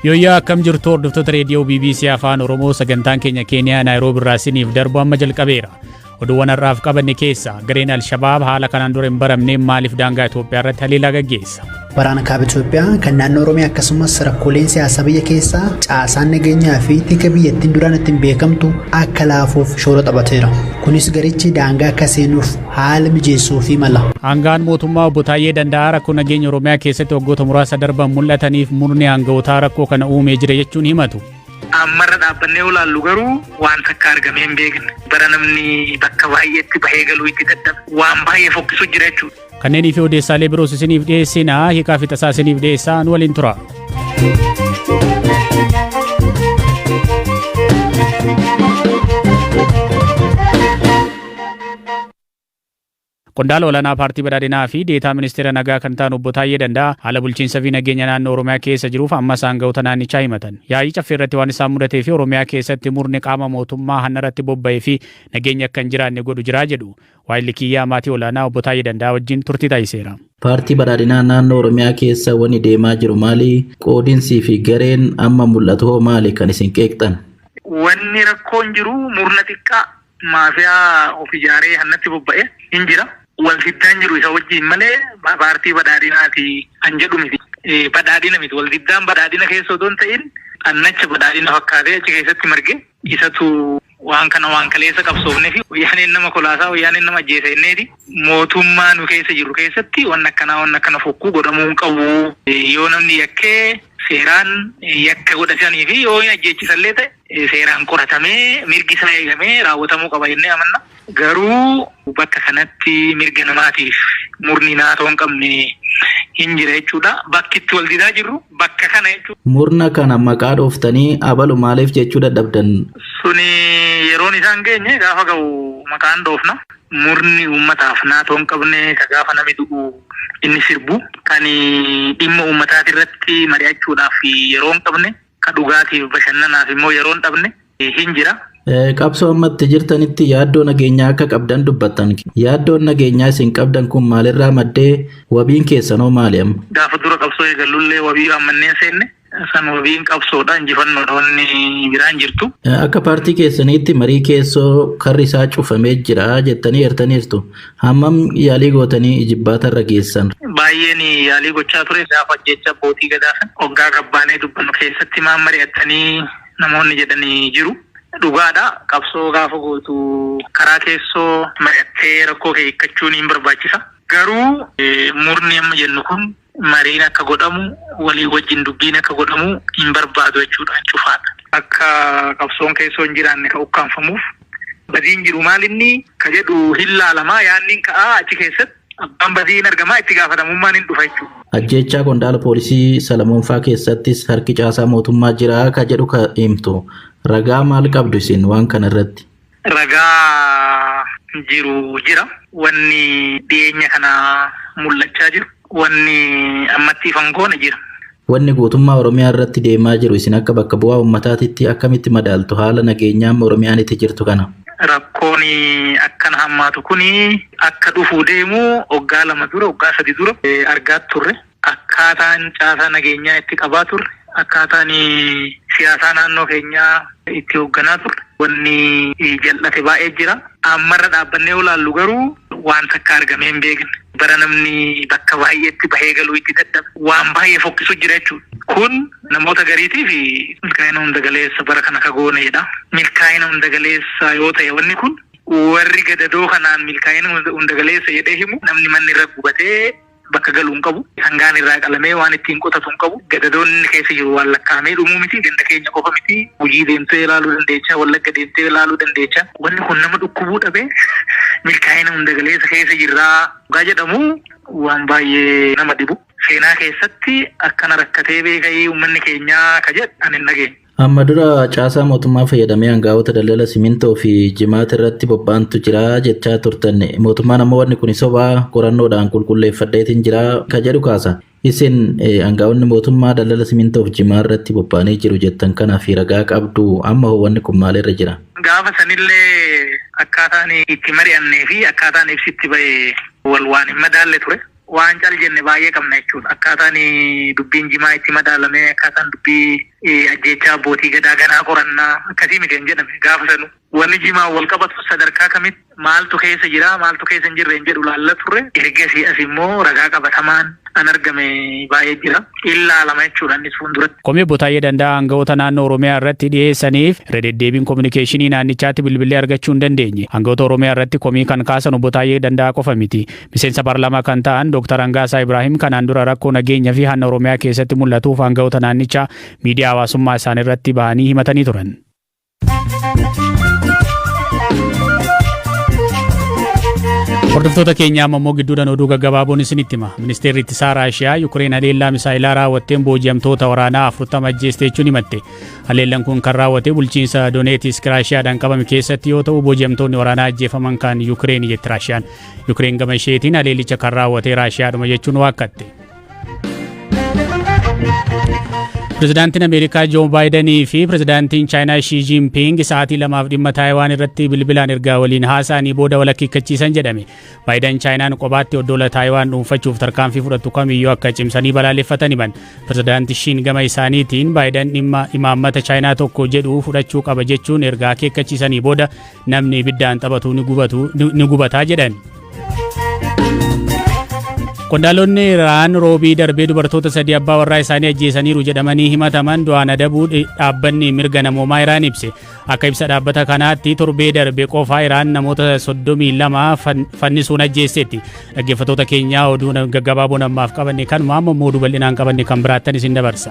Yooyaa akkam jirtu hordoftoota reediyoo BBC Afaan Oromoo sagantaan keenya Keeniyaa Naayiroobii irraa isiniif darbu amma jalqabeera. Oduuwwan har'aaf qabanne keessa gareen Alshabaab haala kanaan dura hin baramneen maaliif daangaa Itoophiyaa irratti haleellaa gaggeessa? Waraana kaaba Itoophiyaa kan naannoo Oromiyaa akkasumas rakkooleen siyaasaa biyya keessaa caasaan nageenyaa fi tika biyyattiin duraan ittiin beekamtu akka laafuuf shoora taphateera. Kunis garichi daangaa akka seenuuf haala mijeessuu fi mala. Aangaan mootummaa obbo Taayyee Danda'aa rakkoo nageenya Oromiyaa keessatti waggoota muraasa darban mul'ataniif murni aanga'ootaa rakkoo kana uumee jira jechuun himatu. Ammarra dhaabbannee olaallu garuu waan takka argamee hin beekne. Bara namni bakka baay'eetti bahee galuu itti dadhabe waan baay'ee fokkisu jira jechuudha. Kanneenii fi odeessaalee biroos isiniif dhiyeessinaa hiikaa fi tasaa isiniif dhiyeessaa nu waliin tura. Qondaala olaanaa paartii badhaadhinaa fi deetaa ministeera nagaa kan ta'an obbo Taayyee Danda'aa haala bulchiinsa fi nageenya naannoo Oromiyaa keessa jiruuf ammas aanga'oota naannichaa himatan. Yaa'ii caffee irratti waan isaan mudatee fi Oromiyaa keessatti murni qaama mootummaa hanna irratti bobba'ee fi nageenya akka hin jiraanne godhu jiraa jedhu. Waayilli kiyyaa maatii olaanaa obbo Taayyee Danda'aa wajjin turtii taasiseera. Paartii badhaadhinaa naannoo Oromiyaa keessa wanni deemaa jiru maali? Qoodinsii fi gareen amma mul'atu hoo maali kan isin qeeqxan? Wanni rakkoon jiru murna xiqqaa maafiyaa of ijaaree hannatti bobba'e hin jira. Wal fiddaan jiru isa wajjin malee paartii badhaadhinaati kan jedhu miti. Badhaadhina miti wal fiddaan badhaadhina keessa otoo hin ta'in annacha badhaadhina fakkaatee achi keessatti marge isatu waan kana waan kaleessa qabsoofnee fi wayyaaneen nama kolaasaa wayyaaneen nama ajjeesa jenneeti mootummaa nu keessa jiru keessatti waan akkana fokkuu godhamuu hin qabu. Yoo namni yakkee seeraan yakka godhatanii fi yoo hin ajjeechisallee ta'e seeraan qoratamee mirgi isaa eegamee raawwatamuu qaba jennee amanna. Garuu bakka kanatti mirga namaatiif murni naatoo hin qabne hin jira jechuudha. Bakki itti wal didaa jirru bakka kana jechuudha. Murna kana maqaa dhooftanii abalu maaliif jechuu dadhabdan? Suni yeroon isaan geenye gaafa ga'u maqaan dhoofna. Murni uummataaf naatoo hin qabne ka gaafa namni dhugu inni sirbu kan dhimma uummataati irratti mari'achuudhaaf yeroo hin qabne ka dhugaatiif bashannanaaf immoo yeroo hin dhabne hin jira. Qabsoo ammatti jirtanitti yaaddoo nageenyaa akka qabdan dubbattan. Yaaddoon nageenyaa isin qabdan kun maalirraa maddee wabiin keessanoo maali amma? Gaafa dura qabsoo eegallullee wabii ammanneen seenne san wabiin qabsoodha injifannoodha wanni biraan jirtu. Akka paartii keessaniitti marii keessoo karri isaa cufamee jira jettanii eertaniirtu. Hammam yaalii gootanii ijibbaatarra geessan? Baay'een yaalii gochaa ture gaafa jecha abbootii gadaa hoggaa gabbaanee dubbannu keessatti maan mari'attanii namoonni jedhanii jiru. Dhugaadha qabsoo gaafa gootu karaa keessoo mari'attee rakkoo kee hiikkachuun hin barbaachisa. Garuu murni amma jennu kun mariin akka godhamu walii wajjin dubbiin akka godhamu hin barbaadu jechuudha cufaadha. Akka qabsoon keessoo hin jiraanne ka ukkaanfamuuf badiin jiru maalinni ka jedhu hin laalamaa yaanni ka'aa achi keessatti abbaan badiin argamaa itti gaafatamummaan hin dhufa jechuudha. Ajjeechaa qondaala poolisii Salamoonfaa keessattis harki caasaa mootummaa jira ka jedhu ka himtu. Ragaa maal qabdu isin waan kana irratti? Ragaa jira. Wanni dhiyeenya kana mul'achaa jiru. Wanni ammatti fangoone jira. Wanni guutummaa Oromiyaa irratti deemaa jiru isin akka bakka bu'aa uummataatitti akkamitti madaaltu haala nageenyaa Oromiyaan itti jirtu kana? Rakkoon akkana hammaatu kuni akka dhufuu deemu waggaa 2 dura waggaa 3 dura argaa turre. Akkaataan caasaa nageenyaa itti qabaa turre. Akkaataan siyaasaa naannoo keenyaa itti hoogganaa turre wanni jal'ate baay'ee jira. Ammarra dhaabbannee olaallu garuu waan takka argamee hin beekne. Bara namni bakka baay'eetti bahee galuu itti dadhabe waan baay'ee fokkisu jira jechuudha. Kun namoota gariitiif milkaa'ina hunda galeessa bara kana ka goone jedha. Milkaa'ina hunda galeessa yoo ta'e wanni kun warri gadadoo kanaan milkaa'ina hunda galeessa jedhee himu namni manni irra gubatee bakka galuu hin qabu. Hangaan irraa qalamee waan ittiin qotatu hin qabu. Gadadoonni keessa jiru waan lakkaa'amee dhumuu miti. Ganda keenya qofa miti. Hojii deemtee ilaaluu dandeecha. Wallagga deemtee ilaaluu dandeecha. Wanni kun nama dhukkubuu dhabee milkaa'ina hunda galeessa keessa jirraa dhugaa jedhamu waan baay'ee nama dhibu. Seenaa keessatti akkana rakkatee beekayee uummanni keenyaa ka jedhu ani hin dhageenye. Amma dura caasaa mootummaa fayyadamee hangaa'ota daldala simintoo fi jimaata irratti bobba'antu jira jechaa turtan. Mootummaan ammoo wanni kun sobaa qorannoodhaan qulqulleeffadheetiin jira ka jedhu kaasa. Isin hangaa'onni mootummaa daldala simintoo fi jimaa irratti bobba'anii jiru jettan kanaa fi ragaa qabdu amma wanni kun maalirra jira? Gaafa sanillee akkaataan itti mari'annee fi akkaataan ibsitti ba'e wal waan hin madaalle ture. waan cal jenne baay'ee qabna jechuudha. Akkaataan dubbiin jimaa itti madaalamee akkaataan dubbii ajjeechaa abbootii gadaa ganaa qorannaa akkasii miti hin jedhame gaafa sanu. Wanni jimaa wal qabatu sadarkaa kamitti maaltu keessa jira maaltu keessa hin jirre hin jedhu laalla turre. Ergasii as immoo ragaa qabatamaan an argame baay'ee jira. Ilaalama jechuudha innis fuulduratti. Komii Obbo Taayyee Danda'a aangawoota naannoo Oromiyaa irratti dhiyeessaniif irra deddeebiin kominikeeshinii naannichaatti bilbilee argachuu hin dandeenye. Aangawoota Oromiyaa irratti komii kan kaasan Obbo Taayyee Danda'a qofa miti. Miseensa paarlaamaa kan ta'an Dr. Angaasaa Ibrahim kanaan dura rakkoo nageenya fi hanna Oromiyaa keessatti mul'atuuf aangawoota naannichaa miidiyaa hawaasummaa isaanii irratti bahanii himatanii turan. Hordoftoota keenya ammoo gidduudhaan oduu gaggabaaboon isinitti hima. Ministeerri ittisaa Raashiyaa Yuukireen haleellaa misaayilaa raawwatteen booji'amtoota waraanaa 40 ajjeeste jechuun himatte. Haleellaan kun kan raawwate bulchiinsa Dooneetsk Raashiyaadhaan qabame keessatti yoo ta'u booji'amtoonni waraanaa ajjeefaman kan Yuukireen jetti Raashiyaan. Yuukireen gama isheetiin haleellicha kan raawwate Raashiyaadhuma jechuun waakkatte. Pirezidaantiin Ameerikaa Joo Baayidanii fi pirezidaantiin Chaayinaa Shii Jinping sa'aatii 2 dhimma Taayiwaan irratti bilbilaan ergaa waliin haasa'anii booda wal akeekkachiisan jedhame. Baayidan Chaayinaan kophaatti oddola Taayiwaan dhuunfachuuf tarkaanfii fudhatu kamiyyuu akka cimsanii balaaleffatan himan. Pirezidaanti Shiin gama isaaniitiin Baayidan dhimma imaammata Chaayinaa tokko jedhu fudhachuu qaba jechuun ergaa akeekkachiisanii booda namni ibiddaan taphatu ni gubataa jedhan. Qondaalonni Iraan roobii darbee dubartoota 3 abbaa warraa isaanii ajjeesaniiru jedhamanii himataman du'aan adabuu dhaabbanni mirga namoomaa Iraan ibse. Akka ibsa dhaabbata kanaatti torbee darbee qofaa Iraan namoota 32 fannisuun ajjeesseetti. Dhaggeeffattoota keenyaa oduu gaggabaaboon ammaaf qabanne kanuma amma oduu bal'inaan qabanne kan biraattan isin dabarsa.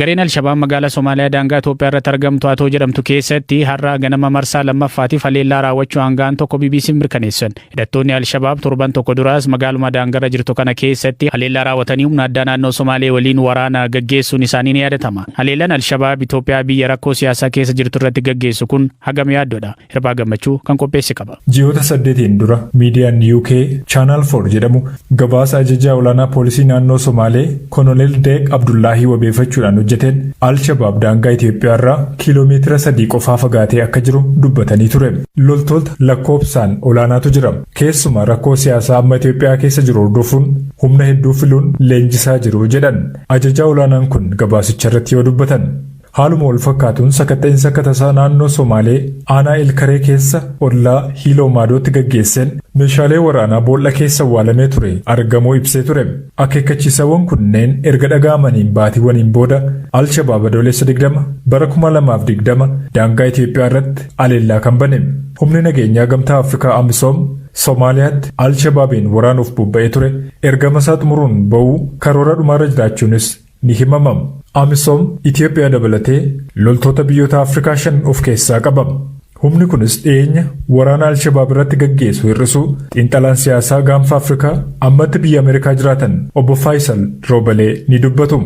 Gareen Alshabaab magaalaa Somaaliyaa daangaa Itoophiyaa irratti argamtu Atoo jedhamtu keessatti har'a ganama marsaa lammaffaatiif haleellaa raawwachuu hangaan tokko BBC mirkaneessan. Hidhattoonni Alshabaab torban tokko duraas magaaluma daangarra jirtu kana keessatti haleellaa raawwatanii humna addaa naannoo Somaalee waliin waraana gaggeessuun isaanii ni yaadatama. Haleellaan Alshabaab Itoophiyaa biyya rakkoo siyaasaa keessa jirtu irratti gaggeessu kun hagam yaaddoodha. Hirbaa Gammachuu kan qopheesse qaba. Ji'oota 8 dura miidiyaan UK Channel 4 jedhamu gabaasa ajajaa olaanaa poolisii naannoo Somaalee Koloneel Deeq Abdullaahii wabeeffachuudhaan hojjeteen Al-Shabaab daangaa Itoophiyaa irraa kiiloomeetira 3 qofaa fagaatee akka jiru dubbatanii ture. Loltoota lakkoofsaan olaanaatu jira. Keessumaa rakkoo siyaasaa amma Itoophiyaa keessa jiru hordofuun humna hedduu filuun leenjisaa jiru jedhan. Ajajaa olaanaan kun gabaasicha irratti yoo dubbatan. Haaluma wal fakkaatuun sakatta'insa akka tasaa naannoo Somaalee aanaa Ilkaree keessa ollaa Hiiloo Maadootti gaggeesseen meeshaalee waraanaa boolla keessa awwaalamee ture argamuu ibsee ture. Akeekkachiisawwan kunneen erga dhaga'amaniin baatiiwwaniin booda Al-Shabaab adoolessa 20 bara 2020 daangaa Itoophiyaa irratti haleellaa kan bane. Humni nageenyaa gamtaa Afrikaa AMISOM Somaaliyaatti Al-Shabaabiin waraanuuf bobba'ee ture ergama isaa xumuruun ba'uu karoora dhumaarra jiraachuunis ni himamam. AMISOM Itoophiyaa dabalatee loltoota biyyoota Afrikaa 5 of keessaa qaba. Humni kunis dhiyeenya waraana Al-Shabaab irratti gaggeessu hir'isuu xiinxalaan siyaasaa gaanfa Afrikaa ammatti biyya Ameerikaa jiraatan obbo Faisal Roobalee ni dubbatu.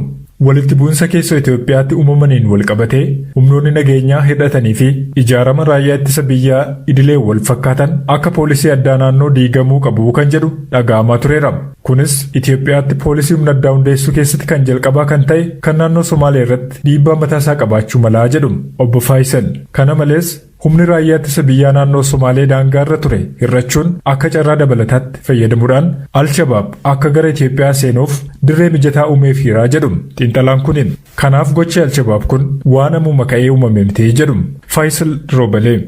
Walitti bu'insa keessoo Itoophiyaatti uumamaniin wal qabatee humnoonni nageenyaa hidhatanii fi ijaarama raayyaa ittisa biyyaa idilee wal fakkaatan akka poolisii addaa naannoo diigamuu qabu kan jedhu dhaga'amaa tureera. Kunis Itoophiyaatti poolisii humna addaa hundeessuu keessatti kan jalqabaa kan ta'e kan naannoo Somaalee irratti dhiibbaa mataasaa qabaachuu malaa jedhu obbo Faisal. Kana malees humni raayyaa ittisa biyyaa naannoo Somaalee daangaa irra ture hir'achuun akka carraa dabalataatti fayyadamuudhaan Al-Shabaab akka gara Itoophiyaa seenuuf dirree mijataa uumeefiiraa jedhu. Xiinxalaan kunin kanaaf gochi Al-Shabaab kun waan ammuma ka'ee uumame miti jedhu. Faisal Roobalee.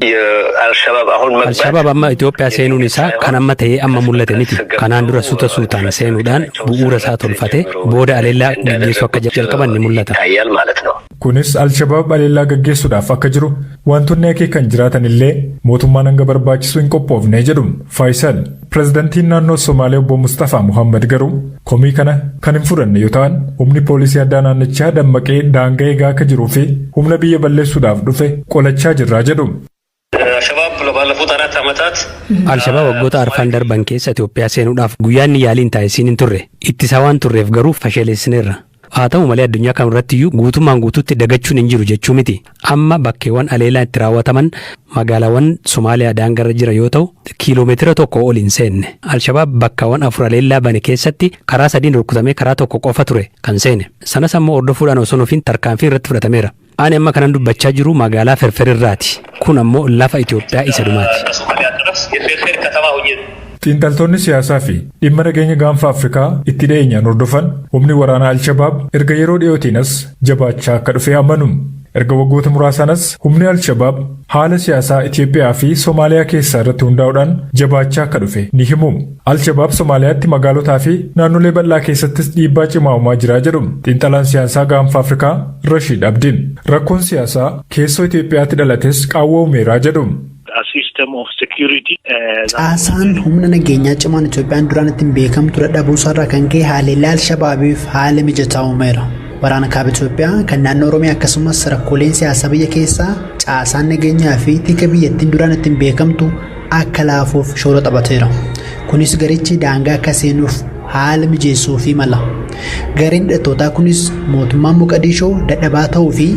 Al-Shabaab amma Itoophiyaa seenuun isaa kan amma ta'ee amma mul'ate miti. Kanaan dura suutaan seenuudhaan bu'uura isaa tolfatee booda haleellaa gaggeessuu akka jalqaban ni mul'ata. Kunis Al-Shabaab haleellaa gaggeessuudhaaf akka jiru wantoonni akeekan jiraatan illee mootummaan hanga barbaachisu hin qophoofne jedhu Faisal. Pirezidantiin naannoo Somaalee obbo Mustafaa Muhammad garuu komii kana kan hin fudhanne yoo ta'an humni poolisii addaa naannichaa dammaqee daangaa eegaa akka jiruu fi humna biyya balleessuudhaaf dhufe qolachaa jirraa jedhu. Al-Shabaab waggoota arfan darban keessa Itoophiyaa seenuudhaaf guyyaan yaaliin taasisiin hin turre. Ittisaa waan turreef garuu fashaleessineerra. Haa ta'u malee addunyaa kam irrattiyyuu guutummaan guutuutti dagachuun hin jiru jechuu miti. Amma bakkeewwan haleellaan itti raawwataman magaalaawwan Somaaliyaa daangarra jira yoo ta'u kiiloomeetira tokko ol hin seenne. Al-Shabaab bakkaawwan 4 haleellaa bane keessatti karaa 3 rukutamee karaa tokko qofa ture kan seene. Sanas ammoo hordofuudhaan osoo nufiin tarkaanfii irratti fudhatameera. Ani amma kanan dubbachaa jiru magaalaa Ferferirraati. Kun ammoo lafa Itoophiyaa isa dhumaati. Xiinxaltoonni siyaasaa fi dhimma nageenya gaanfa Afrikaa itti dhiyeenyaan hordofan humni waraanaa Alshabaab erga yeroo dhiyootiinas jabaachaa akka dhufe amanu. Erga waggoota muraasanas humni Alshabaab haala siyaasaa Itoophiyaa fi Somaaliyaa keessaa irratti hundaa'uudhaan jabaachaa akka dhufe ni himu. Alshabaab Somaaliyaatti magaalotaa fi naannolee bal'aa keessattis dhiibbaa cimaa uumaa jira jedhu xiinxalaan siyaasaa gaanfa Afrikaa Rashid Abdiin. Rakkoon siyaasaa keessoo Itoophiyaatti dhalates qaawwa uumeeraa jedhu. Caasaan humna nageenyaa cimaan Itoophiyaan duraan ittiin beekamtu dadhabuusarraa kan ka'e haalli Alshabaabiif haala mijataa uumeera. Waraana kaaba Itoophiyaa kan naannoo Oromiyaa akkasumas rakkooleen siyaasaa biyya keessaa caasaan nageenyaa fi tika biyyattiin duraan ittiin beekamtu akka laafuuf shoora taphateera. Kunis garichi daangaa akka seenuuf haala mijeessuufi mala. Gareen hidhattootaa kunis mootummaan Moqadishoo dadhabaa ta'uu fi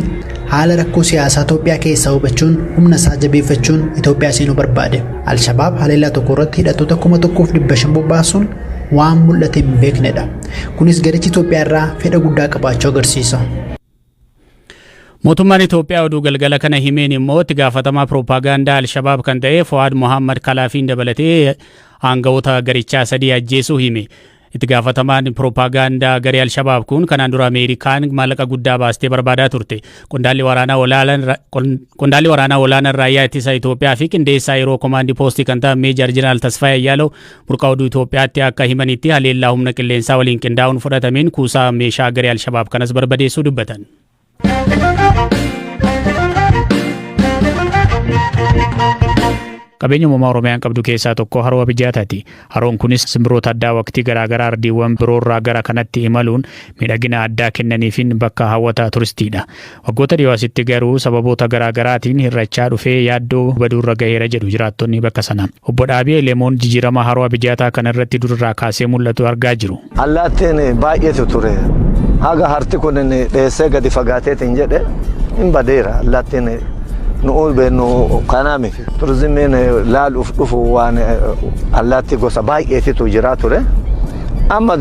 haala rakkoo siyaasaa Itoophiyaa keessaa hubachuun humna isaa jabeeffachuun Itoophiyaa seenuu barbaade. Alshabaab haleellaa tokko irratti hidhattoota 1,500 bobbaasuun waan mul'ate hin beeknedha. Kunis garichi Itoophiyaa irraa fedha guddaa qabaachuu agarsiisa. Mootummaan Itoophiyaa oduu galgala kana himeen immoo itti gaafatamaa piroopaagandaa Alshabaab kan ta'e Fuwaad Mohammad Kalaafiin dabalatee aangawoota garichaa 3 ajjeesuu hime. Itti gaafatamaan piroopaagandaa garee Alshabaab kun kanaan dura Ameerikaan maallaqa guddaa baastee barbaadaa turte. Qondaalli waraanaa olaanaan raayyaa ittisa Itoophiyaa fi qindeessaa yeroo komaandii poostii kan ta'an Meejar Jeneraal Tasfaayee Ayyaalaw burqaa oduu Itoophiyaatti akka himanitti haleellaa humna qilleensaa waliin qindaa'uun fudhatameen kuusaa meeshaa garee Alshabaab kanas barbadeessuu dubbatan. Qabeenya uumamaa Oromiyaan qabdu keessaa tokko haroo Abijjaataati. Haroon kunis simbirroota addaa waqtii garaagaraa ardiiwwan biroorraa gara kanatti imaluun miidhagina addaa kennaniifiin bakka hawwata turistiidha. Waggoota dhiyoo asitti garuu sababoota garaagaraatiin hirrachaa dhufee yaaddoo baduurra gaheera jedhu jiraattonni bakka sana. Obbo Dhaabii Leemoon jijjiirama haroo Abijjaataa kanarratti durarraa kaasee mul'atu argaa jiru. Allaattiin baay'eetu ture. Haga harti kun dheessee gadi fagaateetiin jedhe hin badeera allaattiin. Nu'uu beenu kanaami turizimiin laaluuf dhufu waan allaatti gosa baay'eetitu jira ture. Amma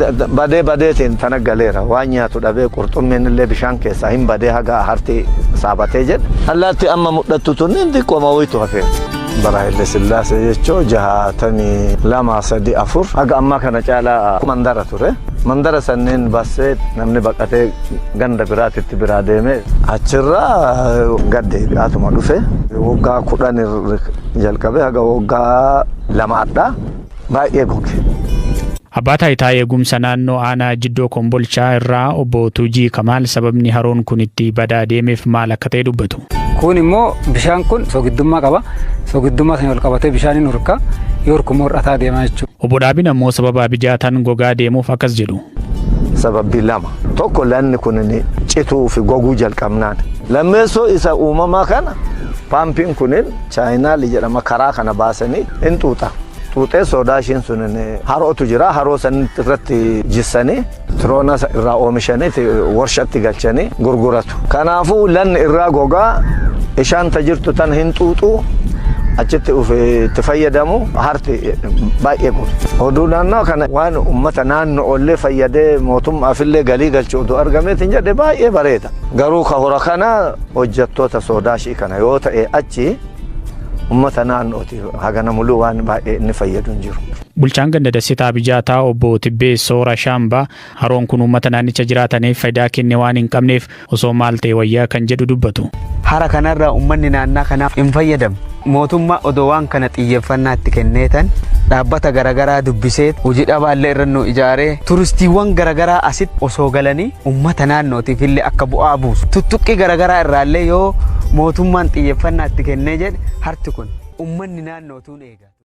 badeetiin tana galeera waan nyaatu dhabee qurxummiin illee bishaan keessaa hin badee haga harti saabatee jedhe. Allaatti amma mul'attu tun xiqqoo mawwiitu hafee. Bara Haile Sillaasee jechuun 62 3 4 haga ammaa kana caalaa mandara ture. Mandara sanneen baasee namni baqatee ganda biraatitti biraa deeme achirraa gadde bi'aatuma dhufe waggaa 10 jalqabe haga waggaa 2 baay'ee goge. Abbaa taayitaa eegumsa naannoo aanaa Jiddoo Kombolchaa irraa obbo Tuujii Kamaal sababni haroon kun itti badaa deemeef maal akka ta'e dubbatu. Kun immoo bishaan kun sogiddummaa qaba. Sogiddummaa sana ol qabatee bishaaniin hurka yoo hurkumoo hir'ataa deemaa jechuudha. Obbo Dhaabiin ammoo sababa Abijjaataan gogaa deemuuf akkas jedhu. Sababbi lama. Tokko lanni kun cituu fi goguu jalqabnaan. Lammeessoo isa uumamaa kana paampiin kunin chaayinaali jedhama karaa kana baasanii hin xuuxa. Xuuxee soodaashiin sun harootu jira. Haroo san irratti jissanii tiroona irraa oomishanii warshatti galchanii gurguratu. Kanaafuu lanni irraa gogaa ishaan tajirtu tan hin xuuxuu achitti itti fayyadamu harti baay'ee guutu. Oduu naannoo kana waan uummata naannoo ollee fayyadee mootummaafillee galii galchuu oduu argameetiin jedhe baay'ee bareeda. Garuu ka hora kana hojjettoota soodaashii kana yoo ta'e achi uummata naannooti hagana muluu waan baay'ee inni fayyadu hin jiru. Bulchaan ganda Dassitaa Abijjaataa obbo Tibbee Soora Shaambaa haroon kun uummata naannicha jiraataniif faayidaa kenne waan hin qabneef osoo maal ta'e wayyaa kan jedhu dubbatu. Hara kanarraa uummanni naannaa kanaaf hin fayyadamu. Mootummaa odoo waan kana xiyyeeffannaa itti kenneetan dhaabbata garaagaraa dubbisee hojii dhabaallee irra nu ijaaree turistiiwwan garaagaraa asitti osoo galanii uummata naannootiif illee akka bu'aa buusu. Tuttuqqii garaagaraa irraallee yoo mootummaan xiyyeeffannaa itti kennee jedhe harti kun uummanni naannootuun eega.